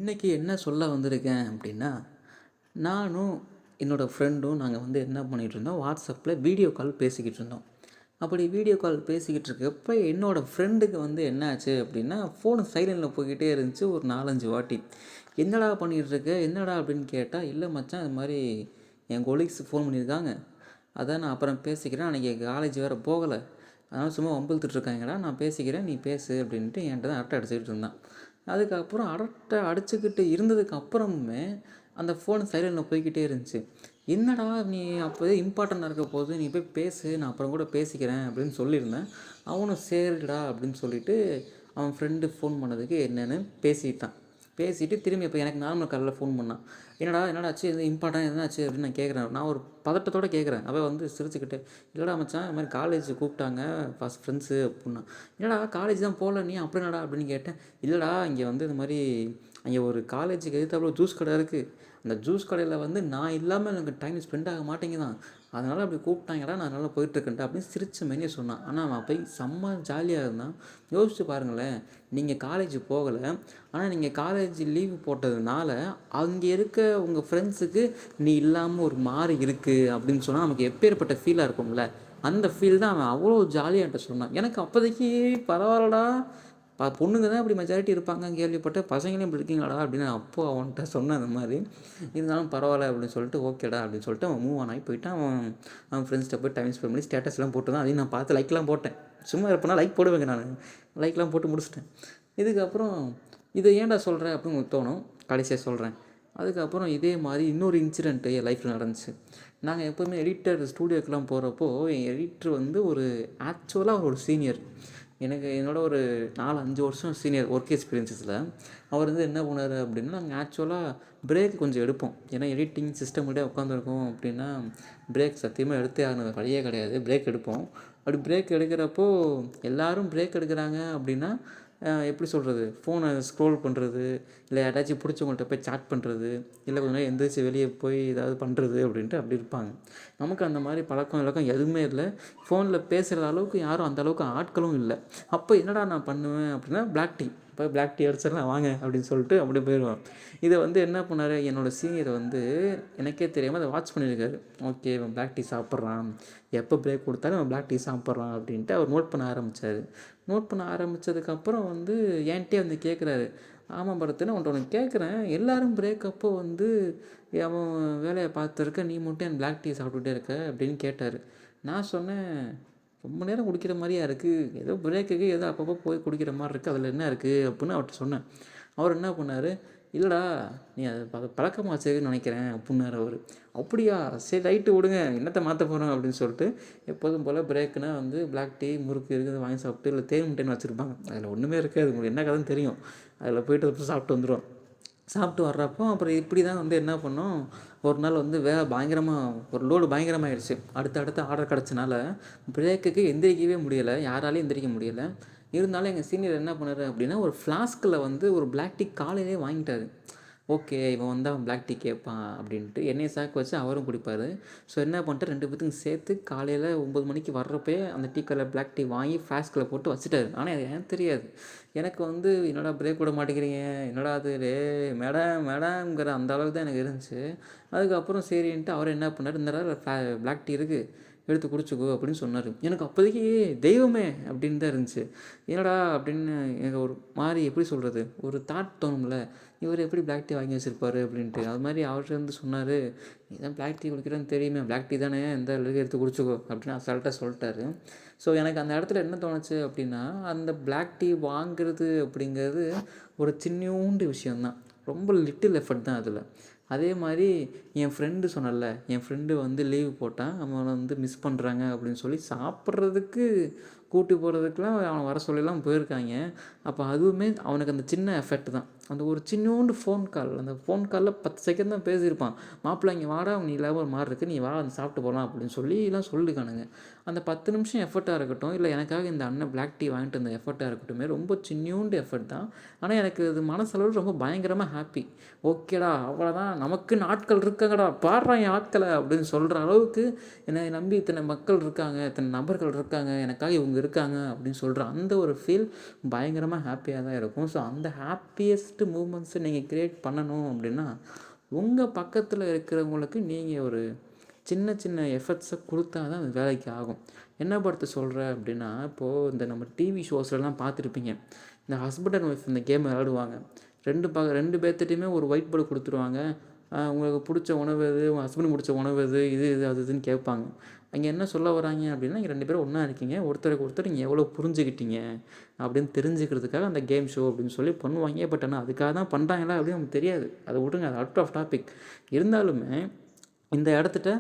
இன்றைக்கி என்ன சொல்ல வந்திருக்கேன் அப்படின்னா, நானும் என்னோடய ஃப்ரெண்டும் நாங்கள் வந்து என்ன பண்ணிகிட்டு இருந்தோம், வாட்ஸ்அப்பில் வீடியோ கால் பேசிக்கிட்டு இருந்தோம். அப்படி வீடியோ கால் பேசிக்கிட்டு இருக்கப்ப என்னோடய ஃப்ரெண்டுக்கு வந்து என்ன ஆச்சு அப்படின்னா, ஃபோனு சைலண்டில் போய்க்கிட்டே இருந்துச்சு ஒரு 4, 5 வாட்டி. "என்னடா பண்ணிகிட்டு இருக்க? என்னடா?" அப்படின்னு கேட்டால், "இல்லை மச்சான், இது மாதிரி என் கொலீக்ஸ் ஃபோன் பண்ணியிருக்காங்க. அதான் நான் அப்புறம் பேசிக்கிறேன். அன்றைக்கி காலேஜ் வேறு போகலை. அதனால் சும்மா வம்பிழுத்துட்டு இருக்காங்கடா, நான் பேசிக்கிறேன், நீ பேசு" அப்படின்ட்டு என்கிட்ட தான் அரட்டை அடிச்சுக்கிட்டு இருந்தான். அதுக்கப்புறம் அரட்டை அடிச்சுக்கிட்டு இருந்ததுக்கு அப்புறமுமே அந்த ஃபோன் சைலண்டில் போய்க்கிட்டே இருந்துச்சு. "என்னடா நீ அப்போதே இம்பார்ட்டண்ட்டாக இருக்க போது, நீ போய் பேசு, நான் அப்புறம் கூட பேசிக்கிறேன்" அப்படின்னு சொல்லியிருந்தேன். அவனும் சரிடா அப்படின்னு சொல்லிவிட்டு அவன் ஃப்ரெண்டு ஃபோன் பண்ணதுக்கு என்னென்னு பேசிட்டான். பேசிவிட்டு திரும்பி இப்போ எனக்கு நார்மல் காலில் ஃபோன் பண்ணான். என்னடாச்சு, எது இம்பார்ட்டன்ட் என்னாச்சு அப்படின்னு நான் கேட்குறேன். நான் ஒரு பதட்டத்தோடு கேட்குறேன். அவன் வந்து சிரிச்சுக்கிட்டு, "இல்லைடா மச்சான், இது மாதிரி காலேஜ் கூப்பிட்டாங்க ஃபஸ்ட் ஃப்ரெண்ட்ஸு" அப்படின்னா. "என்னடா காலேஜ் தான் போகல நீ, அப்புறம் என்னடா?" அப்படின்னு கேட்டேன். "இல்லைடா, இங்கே வந்து இது மாதிரி அங்கே ஒரு காலேஜுக்கு எதிர்த்தாப்புல ஜூஸ் கடை இருக்குது. அந்த ஜூஸ் கடையில் வந்து நான் இல்லாமல் எனக்கு டைம் ஸ்பெண்ட் ஆக மாட்டேங்குதான். அதனால் அப்படி கூப்பிட்டாங்கடா, நான் அதனால் போயிட்டுருக்கேன்டா" அப்படின்னு சிரிச்ச மாரியே சொன்னான். ஆனால் அவன் போய் செம்ம ஜாலியாக இருந்தான். யோசிச்சு பாருங்களேன், நீங்கள் காலேஜ் போகலை, ஆனால் நீங்கள் காலேஜ் லீவு போட்டதுனால அங்கே இருக்க உங்கள் ஃப்ரெண்ட்ஸுக்கு நீ இல்லாமல் ஒரு மாறி இருக்குது அப்படின்னு சொன்னால் நமக்கு எப்பேற்பட்ட ஃபீலாக இருக்கும்ல. அந்த ஃபீல் தான் அவன் அவ்வளோ ஜாலியாக என்கிட்ட சொன்னான். எனக்கு அப்போதைக்கு பரவாயில்லடா, பொண்ணுங்க தான் இப்படி மெஜாரிட்டி இருப்பாங்க கேள்விப்பட்டேன், பசங்களையும் இப்படி இருக்கீங்களாடா அப்படின்னு அப்போ அவன்கிட்ட சொன்னேன். அந்த மாதிரி இருந்தாலும் பரவாயில்ல அப்படின்னு சொல்லிட்டு, ஓகேடா அப்படின்னு சொல்லிட்டு அவன் மூவ் ஆன் ஆகி போயிட்டான். அவன் ஃப்ரெண்ட்ஸ்கிட்ட போய் டைம் ஸ்பெண்ட் பண்ணி ஸ்டேட்டஸ்லாம் போட்டு தான், அதையும் நான் பார்த்து லைக்லாம் போட்டேன். சும்மா இருப்பேனா லைக் போடுவேங்க, நான் லைக்லாம் போட்டு முடிச்சிட்டேன். இதுக்கப்புறம் இதை ஏன்டா சொல்கிற அப்படின்னு உங்களுக்கு தோணும், கடைசியாக சொல்கிறேன். அதுக்கப்புறம் இதே மாதிரி இன்னொரு இன்சிடெண்ட்டு என் லைஃப்பில் நடந்துச்சு. நாங்கள் எப்போவுமே எடிட்டர் ஸ்டூடியோக்கெலாம் போகிறப்போ என் எடிட்டர் வந்து ஆக்சுவலாக ஒரு சீனியர். எனக்கு என்னோட ஒரு 4, 5 வருஷம் சீனியர் ஒர்க் எக்ஸ்பீரியன்ஸஸில். அவர் வந்து என்ன பண்ணார் அப்படின்னா, நாங்கள் ஆக்சுவலாக பிரேக் கொஞ்சம் எடுப்போம். ஏன்னா எடிட்டிங் சிஸ்டம் கிட்டே உட்காந்துருக்கோம் அப்படின்னா பிரேக் சத்தியமாக எடுத்தே ஆகணும், வழியே கிடையாது. பிரேக் எடுப்போம். அப்படி பிரேக் எடுக்கிறப்போ எல்லோரும் பிரேக் எடுக்கிறாங்க அப்படின்னா எப்படி சொல்கிறது, ஃபோனை ஸ்க்ரோல் பண்ணுறது, இல்லை யாராச்சும் பிடிச்சவங்கள்ட்ட போய் சாட் பண்ணுறது, இல்லை கொஞ்சம் நேரம் எந்திரிச்சு வெளியே போய் ஏதாவது பண்ணுறது அப்படின்ட்டு அப்படி இருப்பாங்க. நமக்கு அந்த மாதிரி பழக்கம் வழக்கம் எதுவுமே இல்லை. ஃபோனில் பேசுகிற அளவுக்கு யாரும் அந்தளவுக்கு ஆட்களும் இல்லை. அப்போ என்னடா நான் பண்ணுவேன் அப்படின்னா, பிளாக் டீ, இப்போ பிளாக் டீ அடிச்சிடலாம் வாங்க அப்படின்னு சொல்லிட்டு அப்படியே போயிடுவோம். இதை வந்து என்ன பண்ணார், என்னோடய சீனியர் வந்து எனக்கே தெரியாமல் அதை வாட்ச் பண்ணியிருக்காரு. ஓகே, இவன் பிளாக் டீ சாப்பிட்றான், எப்போ பிரேக் கொடுத்தாலும் அவன் பிளாக் டீ சாப்பிட்றான் அப்படின்ட்டு அவர் நோட் பண்ண ஆரம்பித்தார். நோட் பண்ண ஆரம்பித்ததுக்கப்புறம் வந்து என்கிட்டே வந்து கேட்குறாரு, "ஆமாம் பரத்துன்னு உன்ட்ட ஒன்று கேட்குறேன், எல்லோரும் பிரேக் அப்போ வந்து அவன் வேலையை பார்த்துருக்க, நீ மட்டும் என் பிளாக் டீ சாப்பிட்டுட்டே இருக்க" அப்படின்னு கேட்டார். நான் சொன்னேன், "ரொம்ப நேரம் குடிக்கிற மாதிரியா இருக்குது, ஏதோ பிரேக்குக்கு ஏதோ அப்பப்போ போய் குடிக்கிற மாதிரி இருக்குது, அதில் என்ன இருக்குது" அப்படின்னு அவர்கிட்ட சொன்னேன். அவர் என்ன பண்ணார், "இல்லைடா, நீ அதை பழக்கமாக வச்சுருக்குன்னு நினைக்கிறேன்" அப்படின்னாரு அவர். "அப்படியா, சரி ரைட்டு விடுங்க, என்னத்தை மாற்ற போகிறோம்" அப்படின்னு சொல்லிட்டு எப்போதும் போல் பிரேக்குனா வந்து பிளாக் டீ, முறுக்கு இருக்குது வாங்கி சாப்பிட்டு, இல்லை தேன் முட்டைன்னு வச்சுருப்பாங்க, அதில் ஒன்றுமே இருக்காது, உங்களுக்கு என்ன கதைன்னு தெரியும். அதில் போய்ட்டு சாப்பிட்டு வந்துடும். சாப்பிட்டு வர்றப்போ அப்புறம் இப்படி தான் வந்து என்ன பண்ணோம், ஒரு நாள் வந்து வேலை பயங்கரமாக, ஒரு லோடு பயங்கரமாகிடுச்சு. அடுத்த ஆர்டர் கிடச்சனால பிரேக்குக்கு எந்திரிக்கவே முடியலை, யாராலையும் எந்திரிக்க முடியலை. இருந்தாலும் எங்கள் சீனியர் என்ன பண்ணார் அப்படின்னா, ஒரு ஃப்ளாஸ்கில் வந்து ஒரு பிளாக் டீ காலையிலே வாங்கிட்டார். ஓகே, இவன் வந்து அவன் பிளாக் டீ கேட்பான் அப்படின்ட்டு என்னையை சாக்கு வச்சு அவரும் குடிப்பார். ஸோ என்ன பண்ணிட்டு 2 பேத்துக்கும் சேர்த்து காலையில் 9 மணிக்கு வர்றப்பே அந்த டீ கடையில் பிளாக் டீ வாங்கி ஃப்ளாஸ்கில் போட்டு வச்சுட்டாரு. ஆனால் அது எனக்கு தெரியாது. எனக்கு வந்து என்னடா பிரேக் விட மாட்டேங்கிறீங்க, என்னடா அது ரே மேடம் மேடம்ங்கிற அந்த அளவுக்கு தான் எனக்கு இருந்துச்சு. அதுக்கப்புறம் சரின்ட்டு அவர் என்ன பண்ணார், இந்த பிளாக் டீ இருக்குது, எடுத்து குடிச்சுக்கோ அப்படின்னு சொன்னார். எனக்கு அப்போதைக்கு தெய்வமே அப்படின்னு தான் இருந்துச்சு. என்னடா அப்படின்னு எனக்கு ஒரு மாதிரி, எப்படி சொல்கிறது, ஒரு தாட் தோணும்ல, இவர் எப்படி பிளாக் டீ வாங்கி வச்சுருப்பாரு அப்படின்ட்டு. அது மாதிரி அவர்கிட்ட வந்து சொன்னார், "இதான் பிளாக் டீ குடிக்கிறேன்னு தெரியுமே, பிளாக் டீ தானே, இந்த அளவுக்கு எடுத்து குடிச்சுக்கோ" அப்படின்னு அசால்ட்டாக சொல்லிட்டாரு. ஸோ எனக்கு அந்த இடத்துல என்ன தோணுச்சு அப்படின்னா, அந்த பிளாக் டீ வாங்குறது அப்படிங்கிறது ஒரு சின்னூண்டு விஷயந்தான், ரொம்ப லிட்டில் எஃபர்ட் தான் அதில். அதே மாதிரி என் ஃப்ரெண்டு சொன்னேன்ல, என் ஃப்ரெண்டு வந்து லீவு போட்டான், அவனை வந்து மிஸ் பண்ணுறாங்க அப்படின்னு சொல்லி சாப்பிட்றதுக்கு கூட்டி போகிறதுக்குலாம் அவனை வர சொல்லிலாம் போயிருக்காங்க. அப்போ அதுவுமே அவனுக்கு அந்த சின்ன எஃபெக்ட் தான். அந்த ஒரு சின்னோண்டு ஃபோன் கால், அந்த ஃபோன் காலில் 10 செகண்ட் தான் பேசியிருப்பான். "மாப்பிள்ளை இங்கே வாடா, நீ இல்லாமல் ஒரு மாதிரி இருக்குது, நீ வா வந்து சாப்பிட்டு போகலாம்" அப்படின்னு சொல்லிலாம் சொல்லியிருக்கானுங்க. அந்த 10 நிமிஷம் எஃபர்ட்டாக இருக்கட்டும், இல்லை எனக்காக இந்த அண்ணன் பிளாக் டீ வாங்கிட்டு வந்த எஃபர்ட்டாக இருக்கட்டுமே, ரொம்ப சின்னூண்டு எஃபர்ட் தான். ஆனால் எனக்கு அது மனசளவில் ரொம்ப பயங்கரமாக ஹாப்பி. ஓகேடா, அவ்வளோதான், நமக்குன்னு ஆட்கள் இருக்காங்கடா, பாடுறா என் ஆட்களை அப்படின்னு சொல்கிற அளவுக்கு என்னை நம்பி இத்தனை மக்கள் இருக்காங்க, இத்தனை நபர்கள் இருக்காங்க, எனக்காக இவங்க இருக்காங்க அப்படின்னு சொல்கிற அந்த ஒரு ஃபீல் பயங்கரமாக ஹாப்பியாக தான் இருக்கும். ஸோ அந்த ஹாப்பியஸ்ட்டு மூமெண்ட்ஸை நீங்கள் க்ரியேட் பண்ணணும் அப்படின்னா உங்கள் பக்கத்தில் இருக்கிறவங்களுக்கு நீங்கள் ஒரு சின்ன சின்ன எஃபர்ட்ஸை கொடுத்தா தான் அது வேலைக்கு ஆகும். என்ன படுத்து சொல்கிறேன் அப்படின்னா, இப்போது இந்த நம்ம டிவி ஷோஸ்லலாம் பார்த்துருப்பீங்க. இந்த ஹஸ்பண்ட் அண்ட் ஒய்ஃப் இந்த கேம் விளையாடுவாங்க. 2 பேர்த்திட்டையுமே ஒரு ஒயிட் போர்டு கொடுத்துருவாங்க. உங்களுக்கு பிடிச்ச உணவு எது, உங்கள் ஹஸ்பண்டுக்கு பிடிச்ச உணவு எது, இது அது இதுன்னு கேட்பாங்க. அங்கே என்ன சொல்ல வராங்க அப்படின்னா, நீங்கள் 2 பேரும் ஒன்றா இருக்கீங்க, ஒருத்தருக்கு ஒருத்தர் நீங்கள் எவ்வளோ புரிஞ்சுக்கிட்டீங்க அப்படின்னு தெரிஞ்சுக்கிறதுக்காக அந்த கேம் ஷோ அப்படின்னு சொல்லி பண்ணுவாங்க. பட் ஆனால் அதுக்காக தான் பண்ணுறாங்களா அப்படின்னு நமக்கு தெரியாது. அதை விட்டுருங்க, அது அவுட் ஆஃப் டாபிக். இருந்தாலுமே இந்த இடத்துட்ட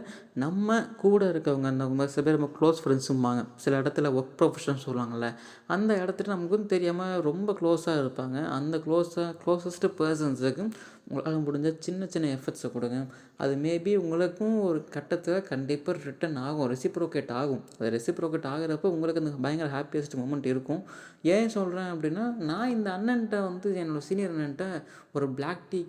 நம்ம கூட இருக்கவங்க அந்த சில பேர் நம்ம க்ளோஸ் ஃப்ரெண்ட்ஸும்பாங்க, சில இடத்துல ஒர்க் ப்ரொஃபஷன் சொல்லுவாங்கள்ல, அந்த இடத்துல நமக்கும் தெரியாமல் ரொம்ப க்ளோஸாக இருப்பாங்க. அந்த க்ளோசஸ்ட்டு பர்சன்ஸுக்கு உங்களால் முடிஞ்ச சின்ன சின்ன எஃபர்ட்ஸை கொடுங்க. அது மேபி உங்களுக்கும் ஒரு கட்டத்தில் கண்டிப்பாக ரிட்டன் ஆகும், ரெசிப்ரோகேட் ஆகும். அது ரெசிப்ரோகேட் ஆகிறப்ப உங்களுக்கு அந்த பயங்கர ஹாப்பியஸ்ட் மூமெண்ட் இருக்கும். ஏன் சொல்கிறேன் அப்படின்னா, நான் இந்த அண்ணன்ட்ட வந்து என்னோடய சீனியர் அண்ணன்ட்ட ஒரு பிளாக் டீ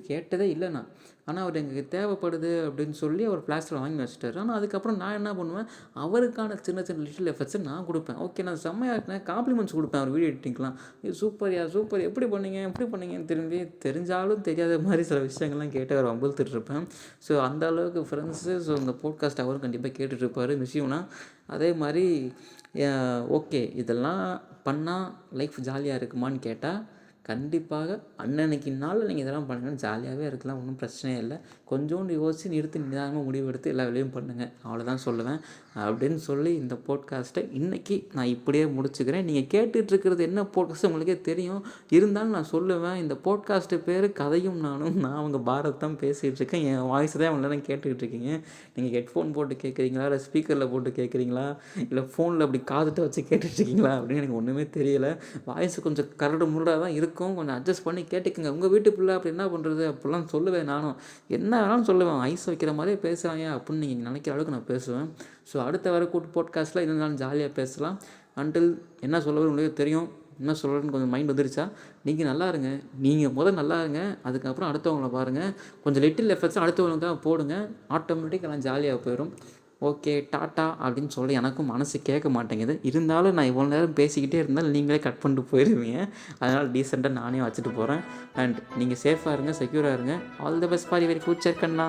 கேட்டதே இல்லை நான். ஆனால் அவர் எங்களுக்கு தேவைப்படுது அப்படின்னு சொல்லி அவர் ஃப்ளாஸ்கில் வாங்கி வச்சுட்டாரு. ஆனால் அதுக்கப்புறம் நான் என்ன பண்ணுவேன், அவருக்கான சின்ன சின்ன லிட்டில் எஃபர்ட்ஸை நான் கொடுப்பேன். ஓகே, நான் செம்மையாக இருக்கேன், காம்ப்ளிமெண்ட்ஸ் கொடுப்பேன் அவர் வீடியோ எடிட்டிங்லாம். இது சூப்பர்யா சூப்பர், எப்படி பண்ணீங்கன்னு தெரிஞ்சாலும் தெரியாத மாதிரி சில விஷயங்கள்லாம் கேட்டு அவர் வம்பிழுத்துட்ருப்பேன். ஸோ அந்த அளவுக்கு ஃப்ரெண்ட்ஸு. ஸோ இந்த போட்காஸ்ட் அவரும் கண்டிப்பாக கேட்டுட்ருப்பார் விஷயம்னா. அதே மாதிரி ஓகே, இதெல்லாம் பண்ணால் லைஃப் ஜாலியாக இருக்குமான்னு கேட்டால் கண்டிப்பாக அன்னன்னைக்கு நாளில் நீங்கள் இதெல்லாம் பண்ணுங்கள், ஜாலியாகவே இருக்கலாம், ஒன்றும் பிரச்சனையே இல்லை. கொஞ்சோண்டு யோசித்து நிறுத்தி நிதானமாக முடிவெடுத்து எல்லா வேலையும் பண்ணுங்கள், அவ்வளோதான் சொல்லுவேன். அப்படின்னு சொல்லி இந்த போட்காஸ்ட்டை இன்றைக்கி நான் இப்படியே முடிச்சுக்கிறேன். நீங்கள் கேட்டுட்ருக்கிறது என்ன போட்காஸ்ட் உங்களுக்கே தெரியும், இருந்தாலும் நான் சொல்லுவேன். இந்த போட்காஸ்ட்டு பேர் கதையும் நானும். நான் அவங்க பாரத் தான் பேசிகிட்டு இருக்கேன். என் வாய்ஸ் தான் அவங்க தான் கேட்டுக்கிட்டு இருக்கீங்க. நீங்கள் ஹெட்ஃபோன் போட்டு கேட்குறீங்களா, இல்லை ஸ்பீக்கரில் போட்டு கேட்குறீங்களா, இல்லை ஃபோனில் அப்படி காதுகிட்ட வச்சு கேட்டுட்ருக்கீங்களா அப்படின்னு எனக்கு ஒன்றுமே தெரியலை. வாய்ஸ் கொஞ்சம் கரடு முரடாக தான் இருக்கும், கொஞ்சம் அட்ஜஸ்ட் பண்ணி கேட்டுக்குங்க. உங்கள் வீட்டு பிள்ளை அப்படி என்ன பண்ணுறது அப்படிலாம் சொல்லுவேன். நானும் என்ன வேணாலும் சொல்லுவேன், ஐஸ் வைக்கிற மாதிரியே பேசுகிறாங்க அப்படின்னு நீங்கள் நினைக்கிற அளவுக்கு நான் பேசுவேன். ஸோ அடுத்த வர போட்காஸ்ட்டில் இருந்தாலும் ஜாலியாக பேசலாம். அன்டில் என்ன சொல்லுவது உங்களுக்கு தெரியும், என்ன சொல்கிறேன்னு கொஞ்சம் மைண்ட் வந்துருச்சா. நீங்கள் நல்லா இருங்க, நீங்கள் நல்லா இருங்க, அதுக்கப்புறம் அடுத்தவங்கள பாருங்கள். கொஞ்சம் லிட்டில் எஃபர்ட்ஸ் அடுத்தவங்களுக்காக போடுங்க, ஆட்டோமேட்டிக்காக எல்லாம் ஜாலியாக போயிடும். ஓகே, டாட்டா அப்படின்னு சொல்லி எனக்கும் மனசு கேட்க மாட்டேங்குது. இருந்தாலும் நான் இவ்வளோ நேரம் பேசிக்கிட்டே இருந்தாலும் நீங்களே கட் பண்ணிட்டு போயிடுவீங்க. அதனால் டீசெண்டாக நானே வச்சுட்டு போகிறேன். அண்ட் நீங்கள் சேஃபாக இருங்க, செக்யூராக இருங்க. All the best for your future Kanna.